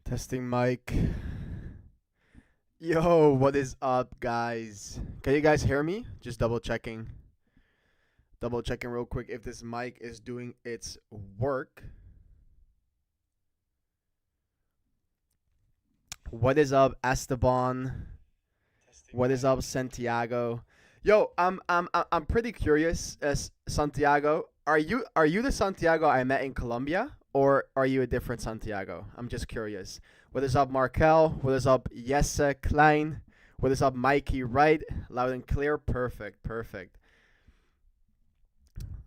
Testing mic. Yo, what is up, guys? Can you guys hear me? Just double checking. Double checking real quick if this mic is doing its work. What is up, Esteban? What is up, Santiago? Yo, I'm pretty curious, as Santiago. Are you the Santiago I met in Colombia, or are you a different Santiago? I'm just curious. What is up, Markel? What is up, Jesse Klein? What is up, Mikey Wright? Loud and clear. Perfect, perfect.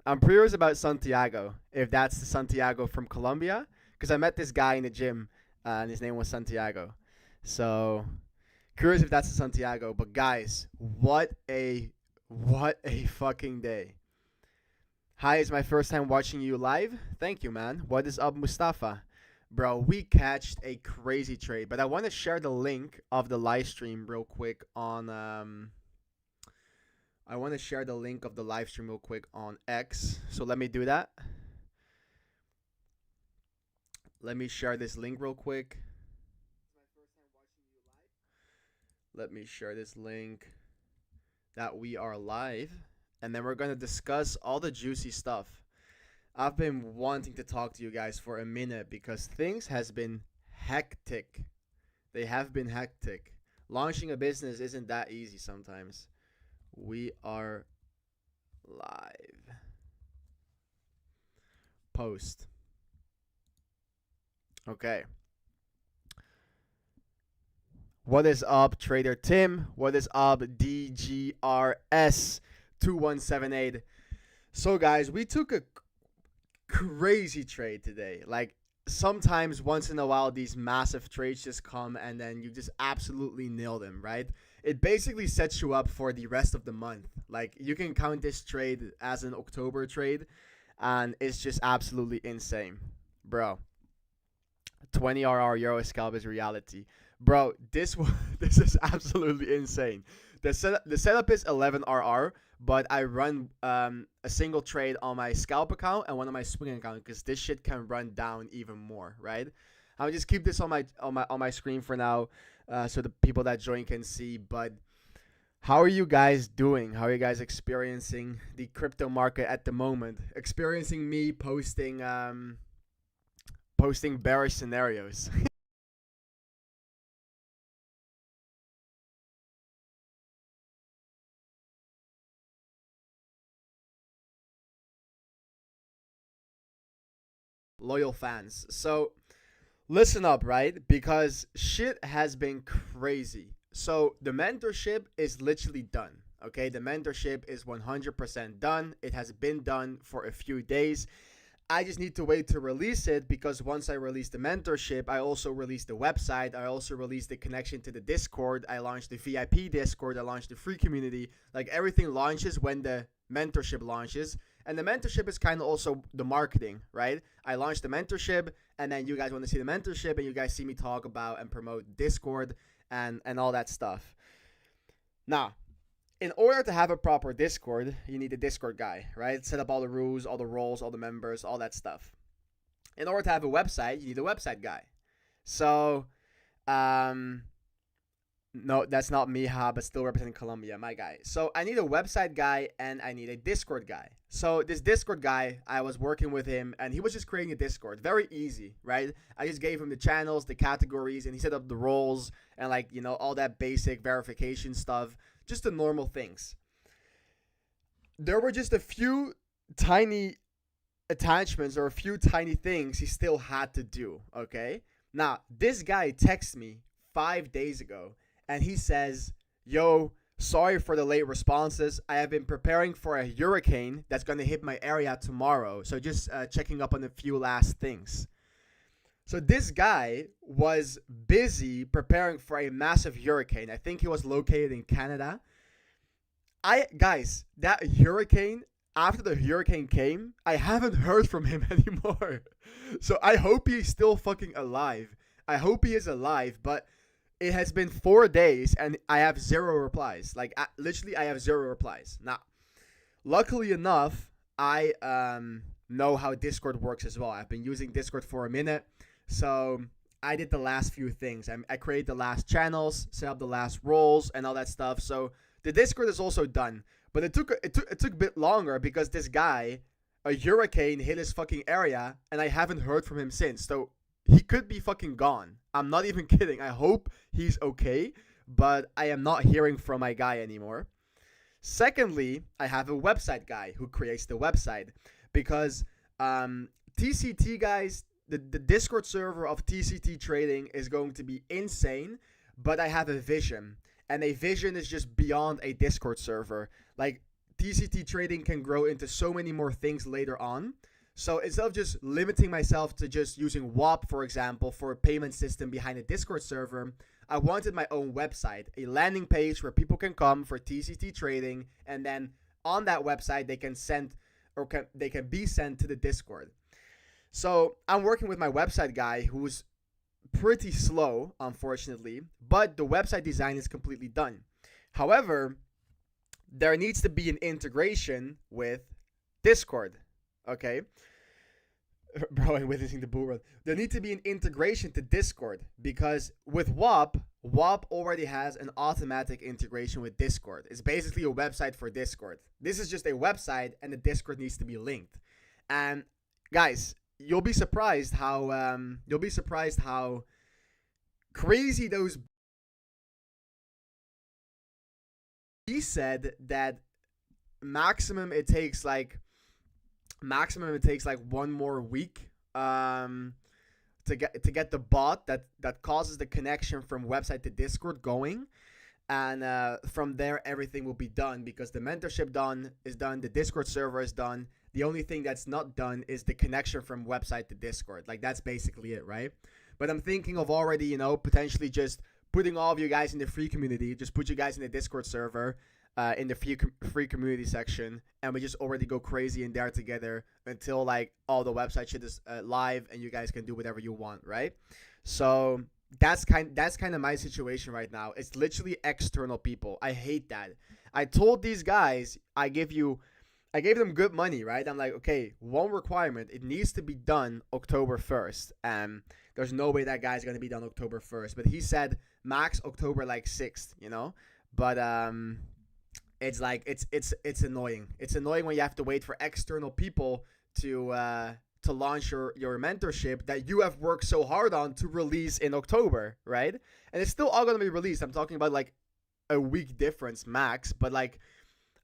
I'm curious about Santiago. If that's the Santiago from Colombia, because I met this guy in the gym, and his name was Santiago. So curious if that's the Santiago. But guys, what a fucking day. Hi, it's my first time watching you live. Thank you, man. What is up, Mustafa? Bro, we catched a crazy trade, but I want to share the link of the live stream real quick on I want to share the link of the live stream real quick on X. So let me do that. Let me share this link real quick. Let me share this link that we are live, and then we're going to discuss all the juicy stuff. I've been wanting to talk to you guys for a minute because things has been hectic. They have been hectic. Launching a business isn't that easy sometimes. We are live. Post. Okay. What is up, Trader Tim? What is up, DGRS2178? So, guys, we took a crazy trade today. Like, sometimes once in a while, these massive trades just come and then you just absolutely nail them, right? It basically sets you up for the rest of the month. Like, you can count this trade as an October trade, and it's just absolutely insane. Bro, 20 RR Euro scalp is reality. Bro, this this is absolutely insane. The setup is 11 RR, but I run a single trade on my scalp account and one on my swing account because this shit can run down even more, right? I'll just keep this on my screen for now, so the people that join can see. But how are you guys doing? How are you guys experiencing the crypto market at the moment? Experiencing me posting bearish scenarios. Loyal fans. So listen up, right? Because shit has been crazy. So the mentorship is literally done. Okay, the mentorship is 100% done. It has been done for a few days. I just need to wait to release it because once I release the mentorship, I also release the website. I also release the connection to the Discord. I launched the VIP Discord. I launched the free community. Like everything launches when the mentorship launches. And the mentorship is kind of also the marketing, right? I launched the mentorship, and then you guys want to see the mentorship, and you guys see me talk about and promote Discord and all that stuff. Now, in order to have a proper Discord, you need a Discord guy, right? Set up all the rules, all the roles, all the members, all that stuff. In order to have a website, you need a website guy. So, no, that's not me, but still representing Colombia, my guy. So I need a website guy and I need a Discord guy. So this Discord guy, I was working with him and he was just creating a Discord. Very easy, right? I just gave him the channels, the categories, and he set up the roles and like, all that basic verification stuff. Just the normal things. There were just a few tiny attachments or a few tiny things he still had to do, okay? Now, this guy texted me 5 days ago and he says, yo, sorry for the late responses. I have been preparing for a hurricane that's going to hit my area tomorrow. So just checking up on a few last things. So this guy was busy preparing for a massive hurricane. I think he was located in Canada. Guys, that hurricane, after the hurricane came, I haven't heard from him anymore. So I hope he's still fucking alive. I hope he is alive, but it has been 4 days and I have zero replies. Like, literally, I have zero replies. Now, luckily enough, I know how Discord works as well. I've been using Discord for a minute, so I did the last few things. I created the last channels, set up the last roles, and all that stuff. So the Discord is also done, but it took a bit longer because this guy, a hurricane hit his fucking area, and I haven't heard from him since. So he could be fucking gone. I'm not even kidding. I hope he's okay, but I am not hearing from my guy anymore. Secondly, I have a website guy who creates the website because TCT, guys, the Discord server of TCT Trading is going to be insane, but I have a vision, and a vision is just beyond a Discord server. Like, TCT Trading can grow into so many more things later on. So instead of just limiting myself to just using WAP, for example, for a payment system behind a Discord server, I wanted my own website, a landing page where people can come for TCT Trading, and then on that website they can send or they can be sent to the Discord. So I'm working with my website guy who's pretty slow, unfortunately, but the website design is completely done. However, there needs to be an integration with Discord. Okay? Bro, I'm witnessing the bull run. There needs to be an integration to Discord because with WAP already has an automatic integration with Discord. It's basically a website for Discord. This is just a website, and the Discord needs to be linked. And guys, you'll be surprised how crazy those. He said that maximum it takes like 1 more week to get the bot that causes the connection from website to Discord going, and from there everything will be done because the mentorship is done, the Discord server is done. The only thing that's not done is the connection from website to Discord. Like, that's basically it, right? But I'm thinking of already, potentially just putting all of you guys in the free community, just put you guys in the Discord server, in the free community section, and we just already go crazy in there together until like all the website shit is live and you guys can do whatever you want, right? So that's kind of my situation right now. It's literally external people. I hate that. I told these guys I gave them good money, right? I'm like, okay, one requirement, it needs to be done October 1st, and there's no way that guy's gonna be done October 1st. But he said max October like 6th, But it's like it's annoying. It's annoying when you have to wait for external people to launch your mentorship that you have worked so hard on to release in October, right? And it's still all gonna be released. I'm talking about like a week difference max, but like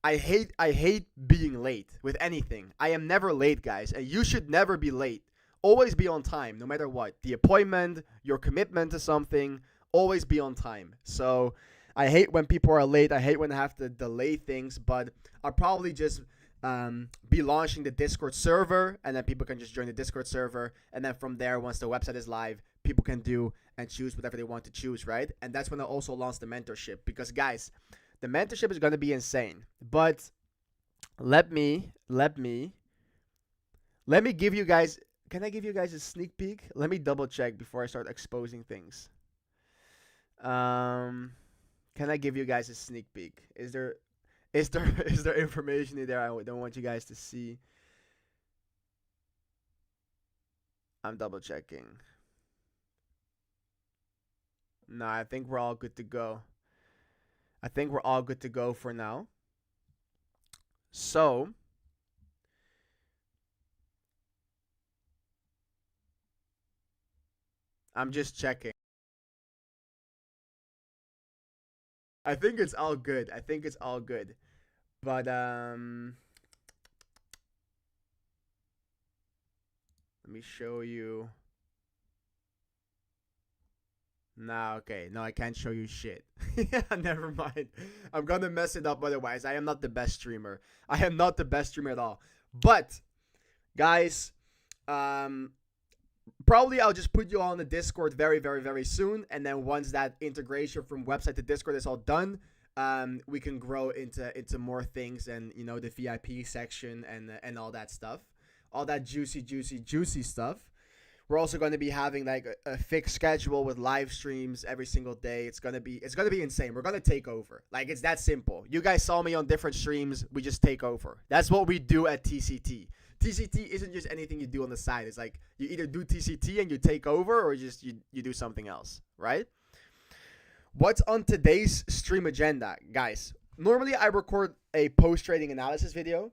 I hate being late with anything. I am never late, guys, and you should never be late. Always be on time, no matter what. The appointment, your commitment to something, always be on time. So I hate when people are late. I hate when I have to delay things, but I'll probably just be launching the Discord server, and then people can just join the Discord server, and then from there, once the website is live, people can do and choose whatever they want to choose, right? And that's when I'll also launch the mentorship, because guys, the mentorship is going to be insane. But let me give you guys, can I give you guys a sneak peek? Let me double check before I start exposing things. Can I give you guys a sneak peek? Is there information in there I don't want you guys to see? I'm double checking. No, I think we're all good to go. I think we're all good to go for now. So, I'm just checking. I think it's all good. But let me show you. Nah, okay. No, I can't show you shit. Never mind. I'm gonna mess it up otherwise. I am not the best streamer. I am not the best streamer at all. But, guys, probably I'll just put you all on the Discord very, very, very soon. And then once that integration from website to Discord is all done, we can grow into more things, and you know, the VIP section and all that stuff, all that juicy stuff. We're also going to be having like a fixed schedule with live streams every single day. It's gonna be insane. We're gonna take over. Like, it's that simple. You guys saw me on different streams. We just take over. That's what we do at TCT. TCT isn't just anything you do on the side. It's like you either do TCT and you take over, or just you do something else, right? What's on today's stream agenda, guys? Normally I record a post-trading analysis video,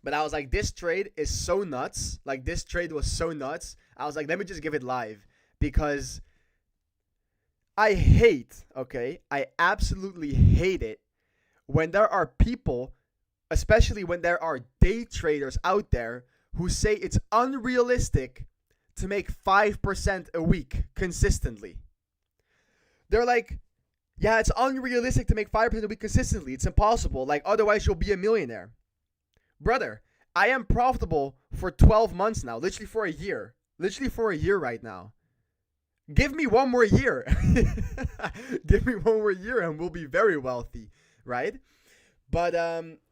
but I was like, this trade is so nuts. Like, this trade was so nuts. I was like, let me just give it live, because I absolutely hate it when there are people, especially when there are day traders out there, who say it's unrealistic to make 5% a week consistently. They're like, yeah, it's unrealistic to make 5% a week consistently. It's impossible. Like, otherwise you'll be a millionaire. Brother, I am profitable for 12 months now, literally for a year. Literally for a year right now. Give me one more year. Give me one more year and we'll be very wealthy, right? But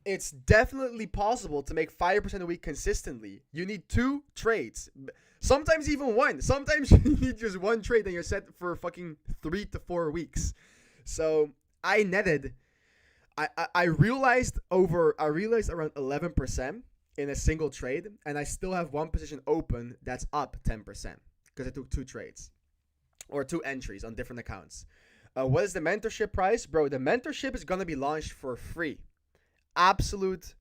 it's definitely possible to make 5% a week consistently. You need 2 trades. Sometimes even 1. Sometimes you need just 1 trade and you're set for fucking 3 to 4 weeks. So I netted, I realized around 11% in a single trade, and I still have 1 position open that's up 10% because I took 2 trades or 2 entries on different accounts. What is the mentorship price? Bro, the mentorship is going to be launched for free. Absolute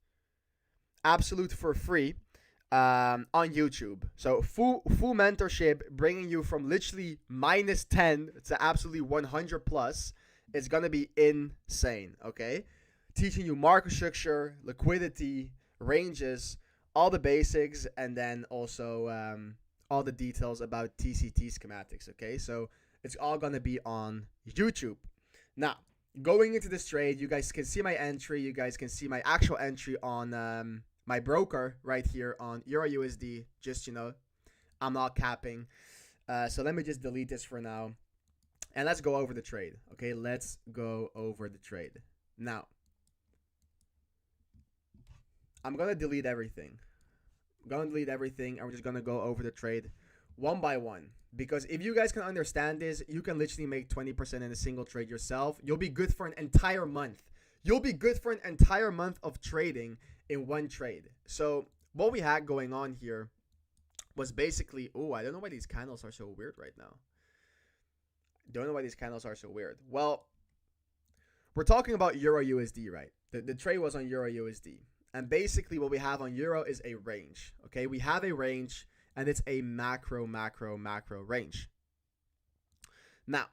for free on YouTube. So full mentorship, bringing you from literally -10 to absolutely 100 plus. It's going to be insane, okay? Teaching you market structure, liquidity, ranges, all the basics, and then also all the details about TCT schematics, okay? So it's all going to be on YouTube. Now, going into this trade, you guys can see my entry. You guys can see my actual entry on my broker right here on EURUSD. Just, you know, I'm not capping. So let me just delete this for now. And let's go over the trade. Okay, let's go over the trade. Now, I'm going to delete everything. I'm going to delete everything, and we're just going to go over the trade one by one. Because if you guys can understand this, you can literally make 20% in a single trade yourself. You'll be good for an entire month. You'll be good for an entire month of trading in one trade. So what we had going on here was basically, oh, I don't know why these candles are so weird right now. Don't know why these candles are so weird. Well, we're talking about EURUSD, right? The trade was on EURUSD. And basically what we have on Euro is a range. Okay, we have a range, and it's a macro range. Now,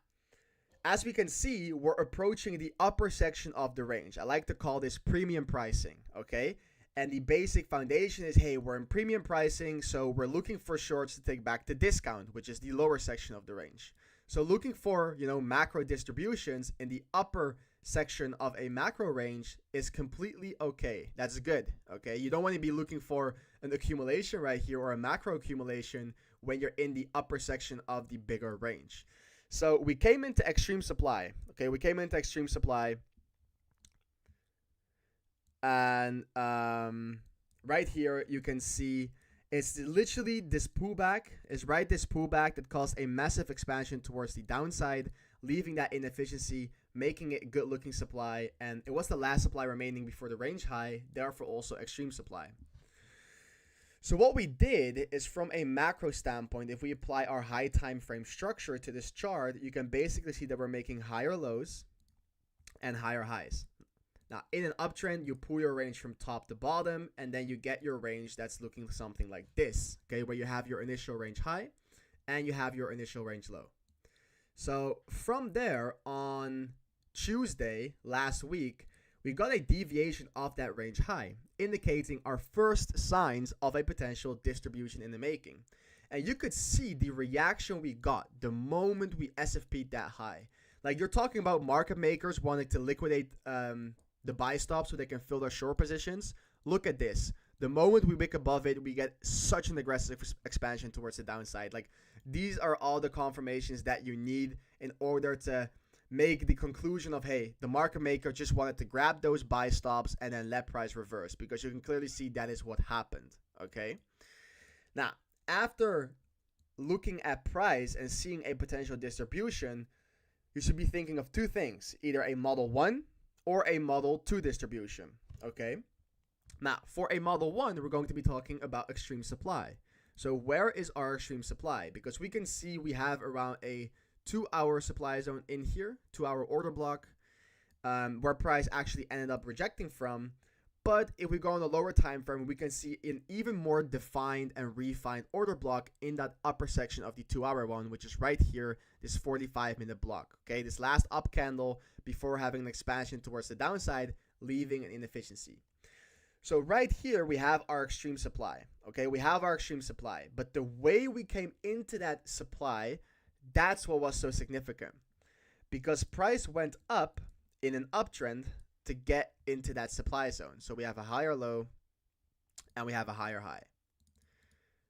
as we can see, we're approaching the upper section of the range. I like to call this premium pricing, okay? And the basic foundation is, hey, we're in premium pricing, so we're looking for shorts to take back to discount, which is the lower section of the range. So looking for, you know, macro distributions in the upper section of a macro range is completely okay. That's good, okay? You don't want to be looking for an accumulation right here or a macro accumulation when you're in the upper section of the bigger range. So we came into extreme supply, okay? We came into extreme supply, and right here you can see it's literally this pullback, this pullback that caused a massive expansion towards the downside, leaving that inefficiency, making it good looking supply, and it was the last supply remaining before the range high, therefore also extreme supply. So what we did is, from a macro standpoint, if we apply our high time frame structure to this chart, you can basically see that we're making higher lows and higher highs. Now, in an uptrend, you pull your range from top to bottom, and then you get your range that's looking something like this, okay, where you have your initial range high and you have your initial range low. So from there, on Tuesday last week, we got a deviation off that range high, indicating our first signs of a potential distribution in the making. And you could see the reaction we got the moment we SFP'd that high. Like, you're talking about market makers wanting to liquidate the buy stop so they can fill their short positions. Look at this. The moment we wick above it, we get such an aggressive expansion towards the downside. Like, these are all the confirmations that you need in order to make the conclusion of, hey, the market maker just wanted to grab those buy stops and then let price reverse, because you can clearly see that is what happened. Okay. Now, after looking at price and seeing a potential distribution, you should be thinking of two things, either a model 1 or a model 2 distribution. Okay. Now, for a model 1, we're going to be talking about extreme supply. So where is our extreme supply? Because we can see we have around a 2-hour supply zone in here, 2-hour order block, where price actually ended up rejecting from. But if we go on the lower time frame, we can see an even more defined and refined order block in that upper section of the 2-hour one, which is right here, this 45-minute block. Okay, this last up candle before having an expansion towards the downside, leaving an inefficiency. So right here, we have our extreme supply. Okay, we have our extreme supply. But the way we came into that supply, that's what was so significant. Because price went up in an uptrend to get into that supply zone. So we have a higher low and we have a higher high.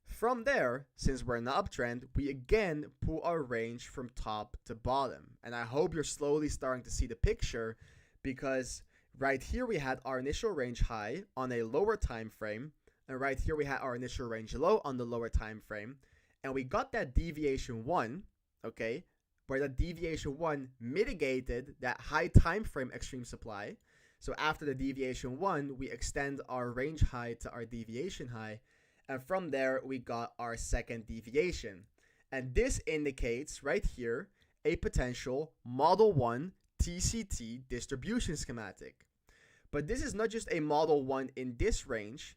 From there, since we're in the uptrend, we again pull our range from top to bottom. And I hope you're slowly starting to see the picture, because right here we had our initial range high on a lower time frame, and right here we had our initial range low on the lower time frame, and we got that deviation 1, okay, where the deviation 1 mitigated that high time frame extreme supply. So after the deviation 1, we extend our range high to our deviation high, and from there we got our second deviation. And this indicates right here a potential model 1 TCT distribution schematic. But this is not just a model 1 in this range,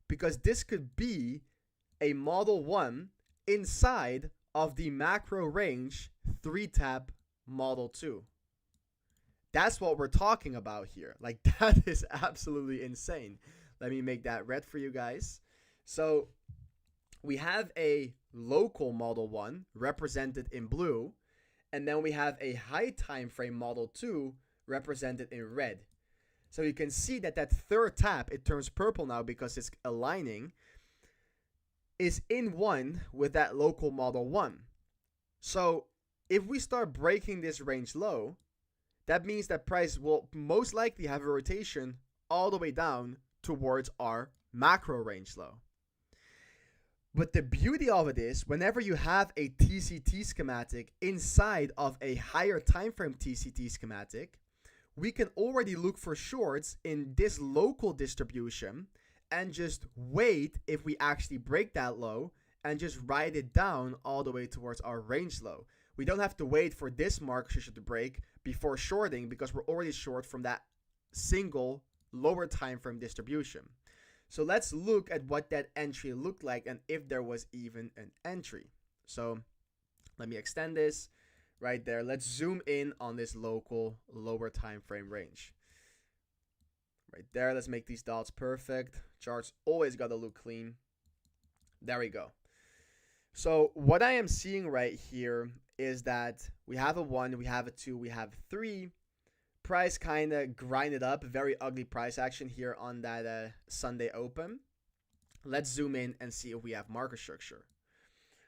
because this could be a model 1 inside of the macro range 3-tap model 2. That's what we're talking about here. Like, that is absolutely insane. Let me make that red for you guys. So we have a local model 1 represented in blue, and then we have a high time frame model 2 represented in red. So you can see that that third tap, it turns purple now because it's aligning, is in one with that local model 1. So if we start breaking this range low, that means that price will most likely have a rotation all the way down towards our macro range low. But the beauty of it is, whenever you have a TCT schematic inside of a higher time frame TCT schematic, we can already look for shorts in this local distribution and just wait if we actually break that low and just ride it down all the way towards our range low. We don't have to wait for this market structure to break before shorting, because we're already short from that single lower time frame distribution. So let's look at what that entry looked like and if there was even an entry. So let me extend this right there. Let's zoom in on this local lower time frame range. Right there, let's make these dots perfect. Charts always got to look clean. There we go. So what I am seeing right here is that we have a 1, we have a 2, we have 3. Price kind of grinded up, very ugly price action here on that Sunday open. Let's zoom in and see if we have market structure.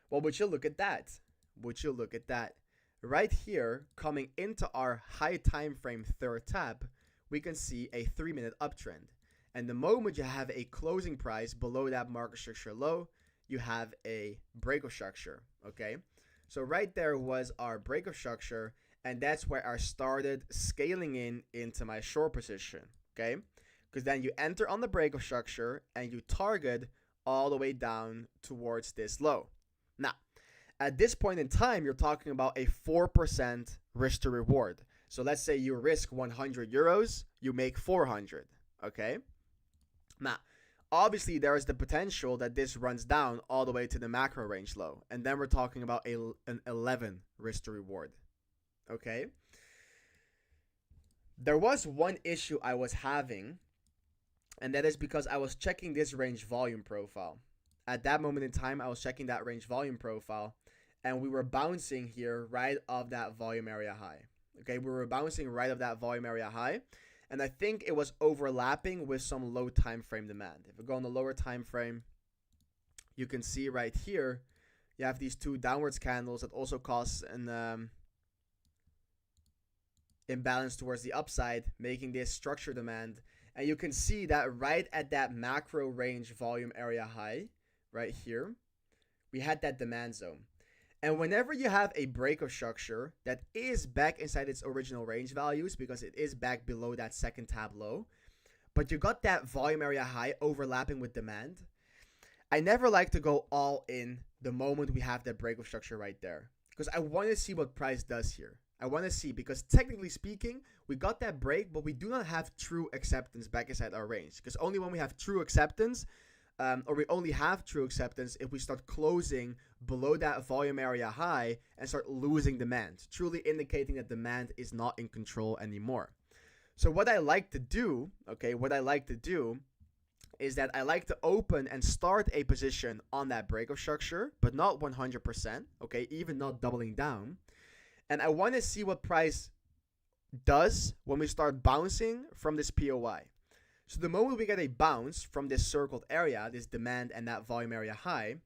Well, would you look at that? Would you look at that? Right here, coming into our high time frame third tap, we can see a 3-minute uptrend. And the moment you have a closing price below that market structure low, you have a break of structure, okay? So right there was our break of structure, and that's where I started scaling in into my short position, okay? Because then you enter on the break of structure and you target all the way down towards this low. Now, at this point in time, you're talking about a 4% risk to reward. So let's say you risk 100 euros, you make 400, okay? Now, obviously, there is the potential that this runs down all the way to the macro range low. And then we're talking about an 11 risk to reward. Okay. There was one issue I was having, and that is because I was checking this range volume profile. At that moment in time, I was checking that range volume profile, and we were bouncing here right off that volume area high. Okay, we were bouncing right off that volume area high, and I think it was overlapping with some low time frame demand. If we go on the lower time frame, you can see right here, you have these two downwards candles that also cause an imbalance towards the upside, making this structure demand. And you can see that right at that macro range volume area high, right here, we had that demand zone. And whenever you have a break of structure that is back inside its original range values, because it is back below that second tab low, but you got that volume area high overlapping with demand, I never like to go all in the moment we have that break of structure right there, because I want to see what price does here. I want to see, because technically speaking, we got that break, but we do not have true acceptance back inside our range, because only when we have true acceptance, or we only have true acceptance if we start closing below that volume area high and start losing demand, truly indicating that demand is not in control anymore. So what I like to do, is that I like to open and start a position on that break of structure, but not 100%, okay, even not doubling down. And I want to see what price does when we start bouncing from this POI. So the moment we get a bounce from this circled area, this demand and that volume area high,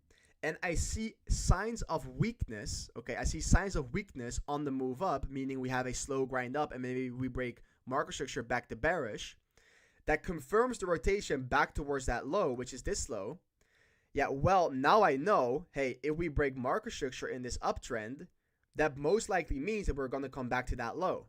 and I see signs of weakness, okay, I see signs of weakness on the move up, meaning we have a slow grind up and maybe we break market structure back to bearish, that confirms the rotation back towards that low, which is this low. Yeah, well, now I know, hey, if we break market structure in this uptrend, that most likely means that we're going to come back to that low.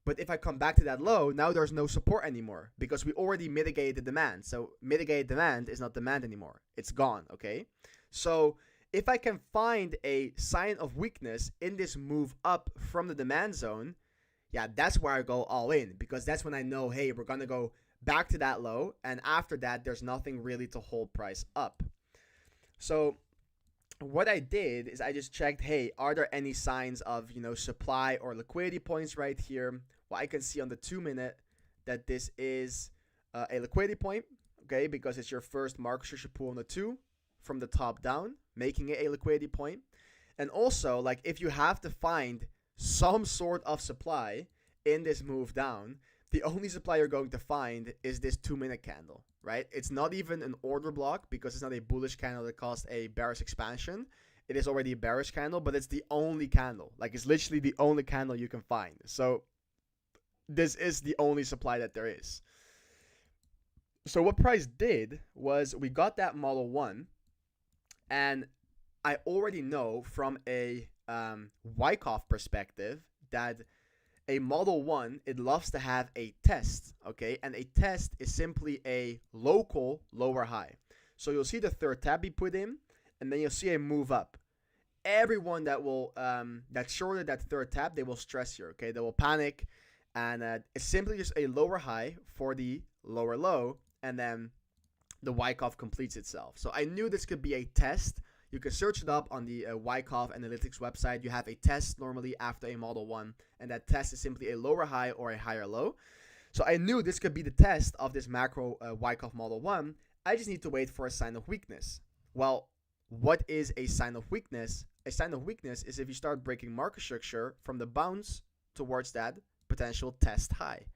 But if I come back to that low, now there's no support anymore because we already mitigated the demand. So mitigated demand is not demand anymore. It's gone, okay? So if I can find a sign of weakness in this move up from the demand zone, yeah, that's where I go all in, because that's when I know, hey, we're going to go back to that low. And after that, there's nothing really to hold price up. So what I did is I just checked, hey, are there any signs of, supply or liquidity points right here? Well, I can see on the 2-minute that this is a liquidity point, okay, because it's your first market structure pull on the 2 from the top down, making it a liquidity point. And also, like, if you have to find some sort of supply in this move down, the only supply you're going to find is this 2-minute candle, right? It's not even an order block because it's not a bullish candle that caused a bearish expansion. It is already a bearish candle, but it's the only candle. Like, it's literally the only candle you can find. So this is the only supply that there is. So what price did was we got that model 1, and I already know from a Wyckoff perspective that a model 1, it loves to have a test, okay? And a test is simply a local lower high. So you'll see the third tab be put in, and then you'll see a move up. Everyone that will that shorted that third tab, they will stress here, okay? They will panic, and it's simply just a lower high for the lower low, and then the Wyckoff completes itself. So I knew this could be a test. You can search it up on the Wyckoff Analytics website. You have a test normally after a model 1, and that test is simply a lower high or a higher low. So I knew this could be the test of this macro Wyckoff model 1. I just need to wait for a sign of weakness. Well, what is a sign of weakness? A sign of weakness is if you start breaking market structure from the bounce towards that potential test high.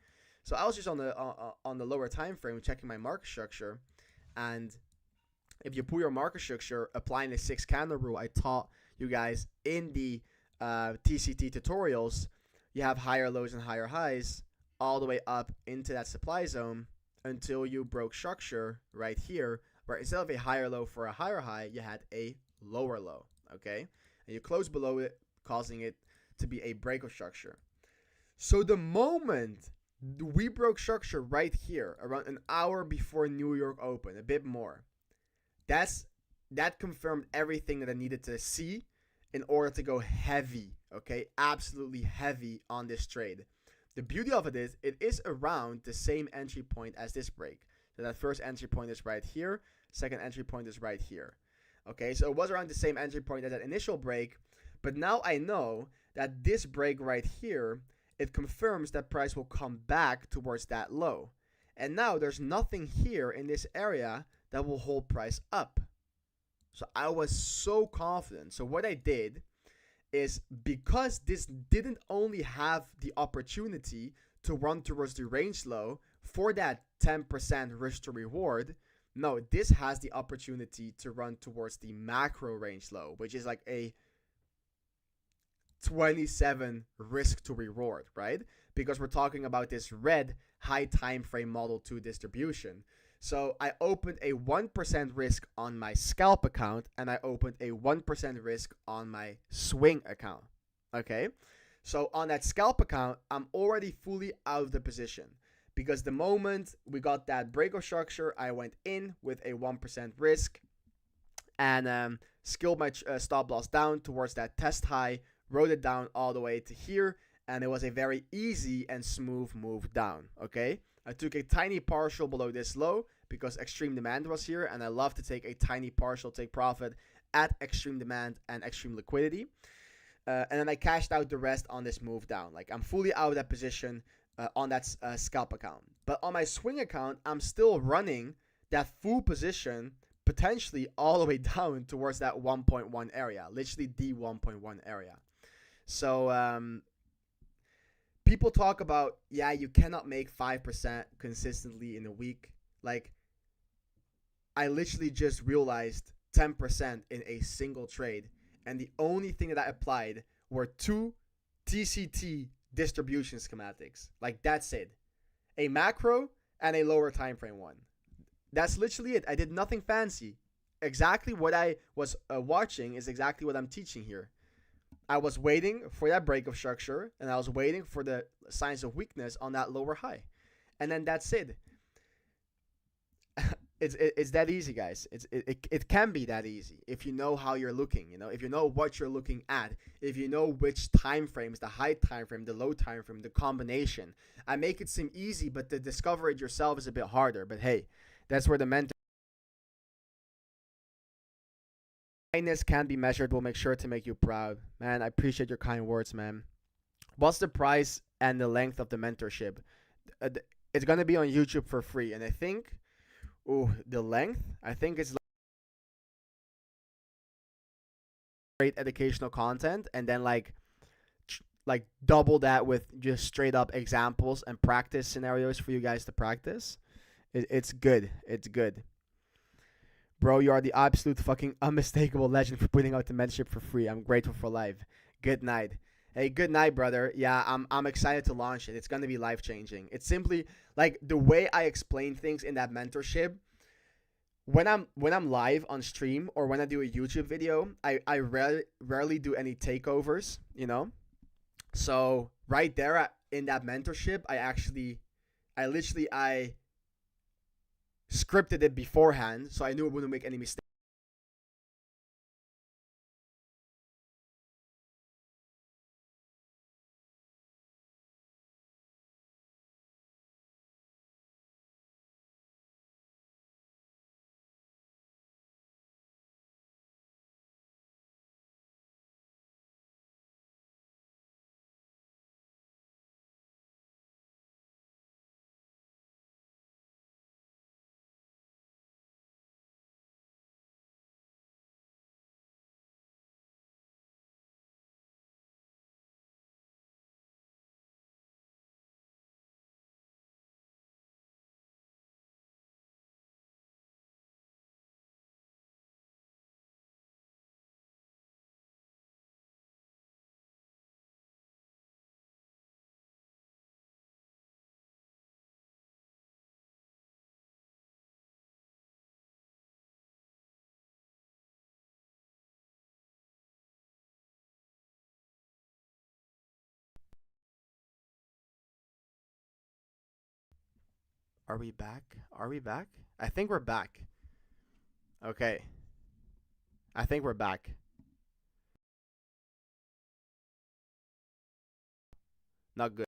So I was just on the lower time frame checking my market structure, and if you pull your market structure, applying the 6 candle rule I taught you guys in the TCT tutorials, you have higher lows and higher highs all the way up into that supply zone until you broke structure right here, where instead of a higher low for a higher high, you had a lower low, okay? And you close below it, causing it to be a break of structure. So the moment we broke structure right here, around an hour before New York open, a bit more, that confirmed everything that I needed to see in order to go heavy, okay? Absolutely heavy on this trade. The beauty of it is around the same entry point as this break. So that first entry point is right here. Second entry point is right here. Okay, so it was around the same entry point as that initial break. But now I know that this break right here, it confirms that price will come back towards that low. And now there's nothing here in this area that will hold price up. So I was so confident. So what I did is, because this didn't only have the opportunity to run towards the range low for that 10% risk to reward, no, this has the opportunity to run towards the macro range low, which is like a 27 risk to reward, right? Because we're talking about this red high time frame model 2 distribution. So I opened a 1% risk on my scalp account, and I opened a 1% risk on my swing account. Okay? So on that scalp account, I'm already fully out of the position, because the moment we got that break of structure, I went in with a 1% risk and scaled my stop loss down towards that test high, rode it down all the way to here, and it was a very easy and smooth move down. Okay, I took a tiny partial below this low because extreme demand was here, and I love to take a tiny partial take profit at extreme demand and extreme liquidity. And then I cashed out the rest on this move down. Like, I'm fully out of that position on that scalp account. But on my swing account, I'm still running that full position potentially all the way down towards that 1.1 area, literally the 1.1 area. So people talk about, yeah, you cannot make 5% consistently in a week. Like, I literally just realized 10% in a single trade, and the only thing that I applied were 2 TCT distribution schematics. Like, that's it. A macro and a lower time frame one. That's literally it. I did nothing fancy. Exactly what I was watching is exactly what I'm teaching here. I was waiting for that break of structure, and I was waiting for the signs of weakness on that lower high. And then that's it. It's that easy, guys. It can be that easy if you know how you're looking, if you know what you're looking at, if you know which time frames, the high time frame, the low time frame, the combination. I make it seem easy, but to discover it yourself is a bit harder. But hey, that's where the mentor kindness can be measured. Will make sure to make you proud, man. I appreciate your kind words, man. What's the price and the length of the mentorship? It's gonna be on YouTube for free, and I think. The length, I think it's great educational content, and then like double that with just straight up examples and practice scenarios for you guys to practice. It's good. It's good. Bro, you are the absolute fucking unmistakable legend for putting out the mentorship for free. I'm grateful for life. Good night. Hey, good night, brother. Yeah, I'm excited to launch it. It's gonna be life changing. It's simply like the way I explain things in that mentorship. When I'm live on stream or when I do a YouTube video, I rarely do any takeovers. So right there in that mentorship, I literally scripted it beforehand, so I knew I wouldn't make any mistakes. Are we back? Are we back? I think we're back. Okay. I think we're back. Not good.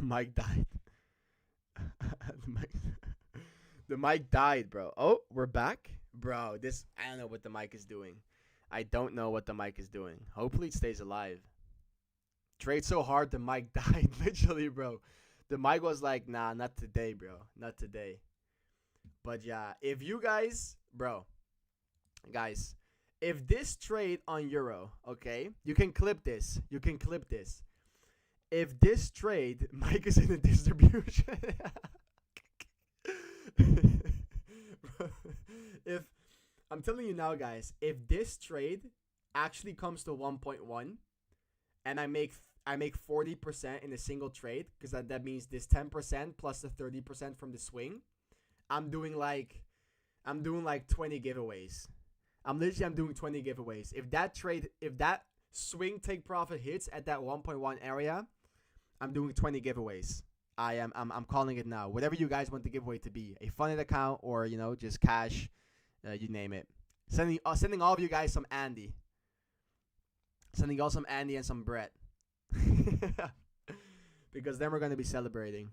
Mic died. the, mic, the mic died, bro. Oh, we're back? Bro, I don't know what the mic is doing. I don't know what the mic is doing. Hopefully it stays alive. Trade so hard the mic died, literally, bro. The mic was like, nah, not today, bro. Not today. But yeah, if you guys, bro, guys, if this trade on Euro, okay, you can clip this. You can clip this. If this trade, Mike is in the distribution. If I'm telling you now, guys, if this trade actually comes to 1.1, and I make 40% in a single trade, because that means this 10% plus the 30% from the swing, I'm doing like 20 giveaways. I'm doing 20 giveaways. If that swing take profit hits at that 1.1 area, I'm doing 20 giveaways. I'm calling it now. Whatever you guys want the giveaway to be, a funded account or just cash, you name it. Sending all of you guys some Andy. Sending y'all some Andy and some Brett. Because then we're gonna be celebrating.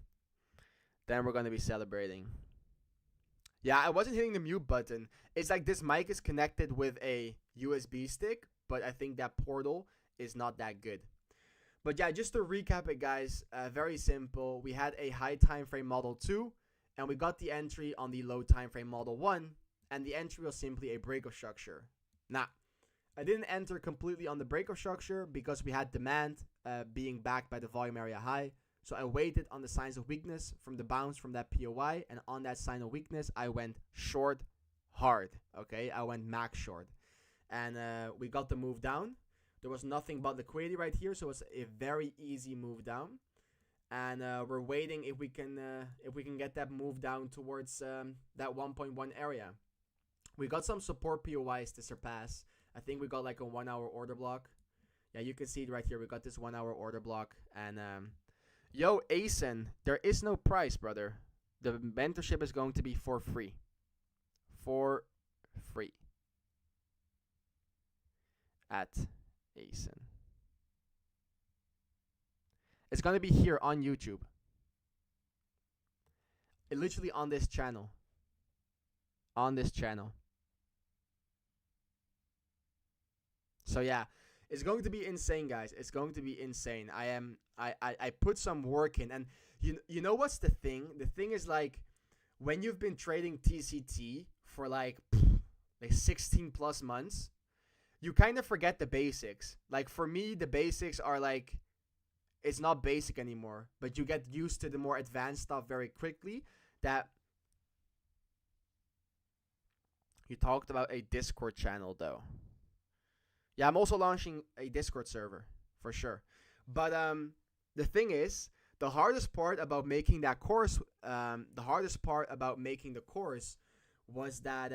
Yeah, I wasn't hitting the mute button. It's like this mic is connected with a USB stick, but I think that portal is not that good. But yeah, just to recap it, guys, very simple. We had a high time frame model 2, and we got the entry on the low time frame model 1, and the entry was simply a breakout structure. Now, I didn't enter completely on the breakout structure because we had demand being backed by the volume area high. So I waited on the signs of weakness from the bounce from that POI, and on that sign of weakness, I went short hard. Okay, I went max short, and we got the move down. There was nothing but liquidity right here, so it's a very easy move down. And we're waiting if we can get that move down towards that 1.1 area. We got some support POIs to surpass. I think we got like a 1 hour order block. Yeah, you can see it right here. We got this 1 hour order block, and yo, Asen, there is no price, brother. The mentorship is going to be for free. For free. At Asen. It's going to be here on YouTube. Literally on this channel. On this channel. So yeah, it's going to be insane, guys. It's going to be insane. I put some work in, and you know what's the thing? The thing is, like, when you've been trading TCT for like 16 plus months, you kind of forget the basics. Like for me, the basics are like, it's not basic anymore, but you get used to the more advanced stuff very quickly. That you talked about a Discord channel though. Yeah, I'm also launching a Discord server for sure. But the thing is, the hardest part about making that course, the hardest part about making the course was that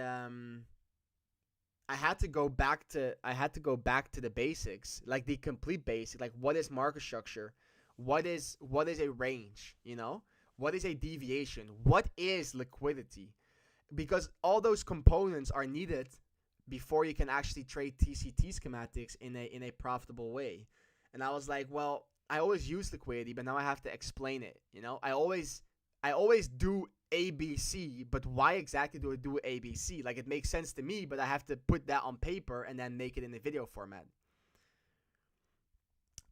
I had to go back to the basics, like the complete basic, like what is market structure, what is a range, what is a deviation, what is liquidity, because all those components are needed before you can actually trade TCT schematics in a profitable way. And I was like, well, I always use liquidity, but now I have to explain it. I always do ABC, but why exactly do I do ABC? Like, it makes sense to me, but I have to put that on paper and then make it in a video format.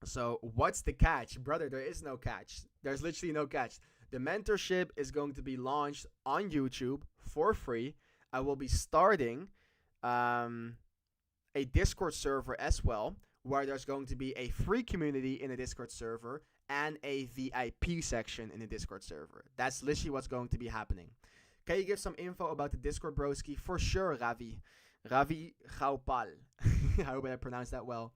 So what's the catch? Brother, there is no catch. There's literally no catch. The mentorship is going to be launched on YouTube for free. I will be starting a Discord server as well, where there's going to be a free community in a Discord server and a VIP section in the Discord server. That's literally what's going to be happening. Can you give some info about the Discord, broski? For sure, Ravi Gaupal. I hope I pronounced that well.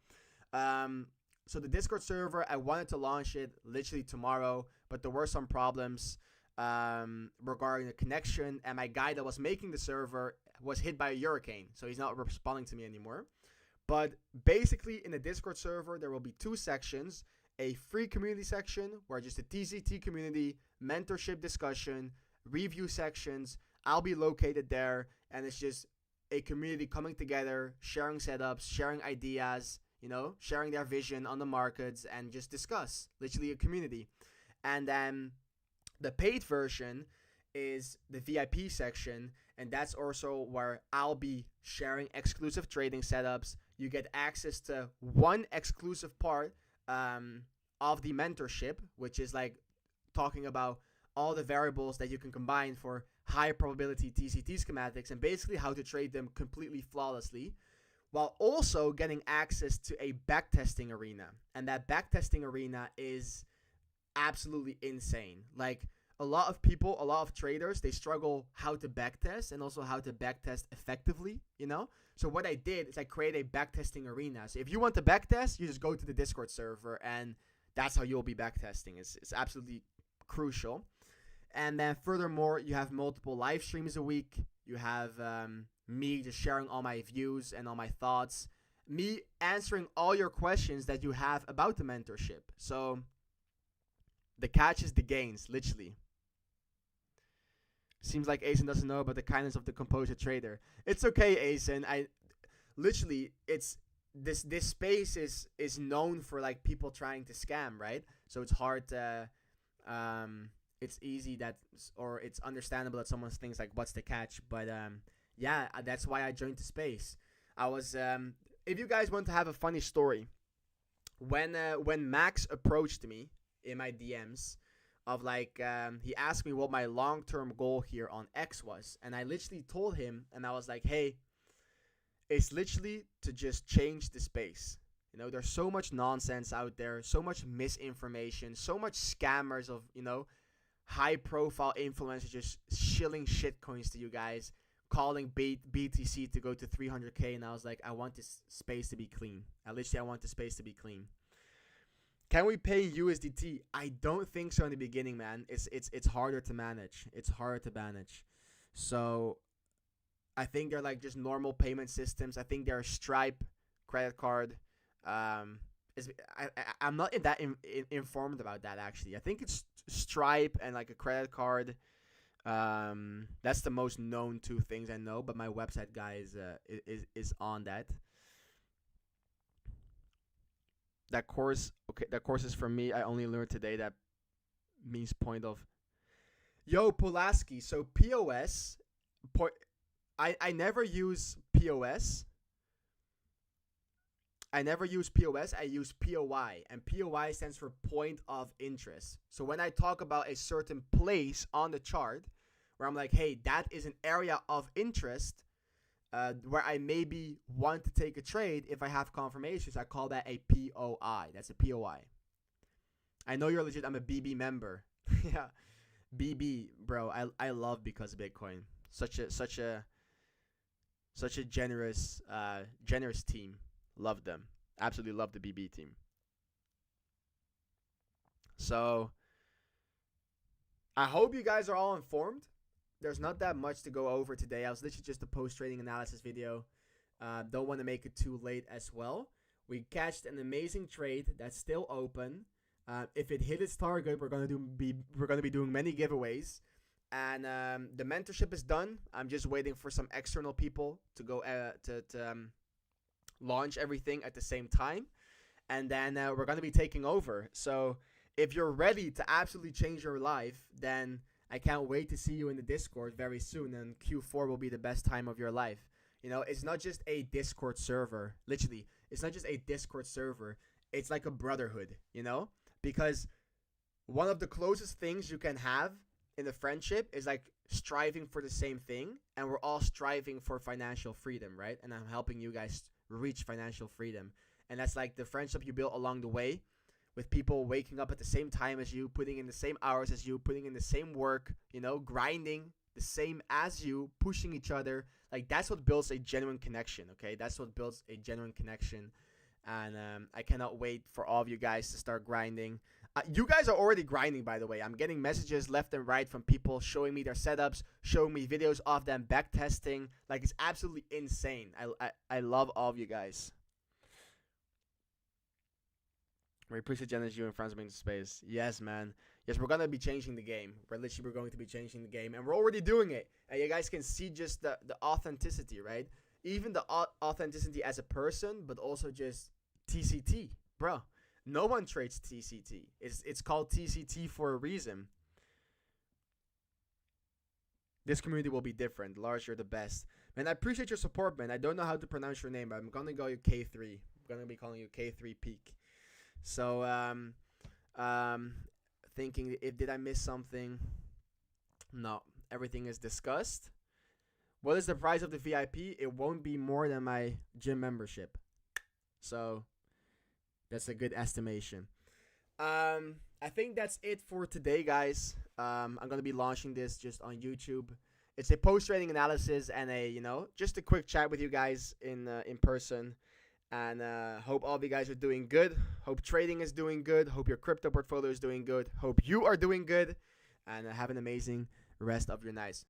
So the Discord server, I wanted to launch it literally tomorrow, but there were some problems regarding the connection, and my guy that was making the server was hit by a hurricane, so he's not responding to me anymore. But basically, in the Discord server, there will be two sections: a free community section, where just the TCT community, mentorship discussion, review sections. I'll be located there, and it's just a community coming together, sharing setups, sharing ideas, sharing their vision on the markets, and just discuss. Literally a community. And then the paid version is the VIP section, and that's also where I'll be sharing exclusive trading setups. You get access to one exclusive part of the mentorship, which is like talking about all the variables that you can combine for high probability TCT schematics and basically how to trade them completely flawlessly, while also getting access to a backtesting arena. And that backtesting arena is absolutely insane. Like, a lot of people, a lot of traders, they struggle how to backtest and also how to backtest effectively, you know? So what I did is I created a backtesting arena. So if you want to backtest, you just go to the Discord server, and that's how you'll be backtesting. It's absolutely crucial. And then furthermore, you have multiple live streams a week. You have me just sharing all my views and all my thoughts. Me answering all your questions that you have about the mentorship. So the catch is the gains, literally. Seems like Asen doesn't know about the kindness of the composure trader. It's okay, Asen. It's this space is known for like people trying to scam, right? So it's hard to it's easy that, or it's understandable that someone thinks like, what's the catch? But yeah, that's why I joined the space. I was if you guys want to have a funny story, when Max approached me in my DMs of like, he asked me what my long-term goal here on X was, and I literally told him, and I was like, hey, it's literally to just change the space. You know, there's so much nonsense out there, so much misinformation, so much scammers of, you know, high-profile influencers just shilling shit coins to you guys, calling BTC to go to 300K, and I was like, I want this space to be clean. I want the space to be clean. Can we pay USDT? I don't think so in the beginning, man. It's harder to manage. It's harder to manage. So I think they're like just normal payment systems. I think they're Stripe, credit card. I'm not that informed about that actually. I think it's Stripe and like a credit card. That's the most known two things I know. But my website guy is on that. That course is for me. I only learned today that means point of. Yo, Pulaski. So POS, I never use POS. I use POI, and POI stands for point of interest. So when I talk about a certain place on the chart, where I'm like, hey, that is an area of interest, where I maybe want to take a trade if I have confirmations, I call that a POI. That's a POI. I know you're legit. I'm a BB member. Yeah, BB, bro. I love Because of Bitcoin. Such a generous team. Love them. Absolutely love the BB team. So I hope you guys are all informed. There's not that much to go over today. I was literally just a post-trading analysis video. Don't want to make it too late as well. We catched an amazing trade that's still open. If it hit its target, we're gonna be doing many giveaways. And the mentorship is done. I'm just waiting for some external people to go to launch everything at the same time, and then we're gonna be taking over. So if you're ready to absolutely change your life, then I can't wait to see you in the Discord very soon, and Q4 will be the best time of your life. You know, it's not just a Discord server. Literally, it's not just a Discord server. It's like a brotherhood, you know? Because one of the closest things you can have in a friendship is like striving for the same thing, and we're all striving for financial freedom, right? And I'm helping you guys reach financial freedom. And that's like the friendship you build along the way, with people waking up at the same time as you, putting in the same hours as you, putting in the same work, you know, grinding the same as you, pushing each other. Like, that's what builds a genuine connection, okay? That's what builds a genuine connection. And I cannot wait for all of you guys to start grinding. You guys are already grinding, by the way. I'm getting messages left and right from people showing me their setups, showing me videos of them back testing. Like, it's absolutely insane. I love all of you guys. We appreciate Genesis, you and friends being in space. Yes, man. Yes, we're going to be changing the game. We're going to be changing the game. And we're already doing it. And you guys can see just the authenticity, right? Even the authenticity as a person, but also just TCT. Bro, no one trades TCT. It's called TCT for a reason. This community will be different. Lars, you're the best. Man, I appreciate your support, man. I don't know how to pronounce your name, but I'm going to go you K3. I'm going to be calling you K3 Peak. So, thinking if did I miss something. No, everything is discussed. What is the price of the VIP? It won't be more than my gym membership. So that's a good estimation. I think that's it for today, guys. I'm gonna be launching this just on YouTube. It's a post trading analysis and a just a quick chat with you guys in person. And hope all of you guys are doing good. Hope trading is doing good. Hope your crypto portfolio is doing good. Hope you are doing good. And have an amazing rest of your nights.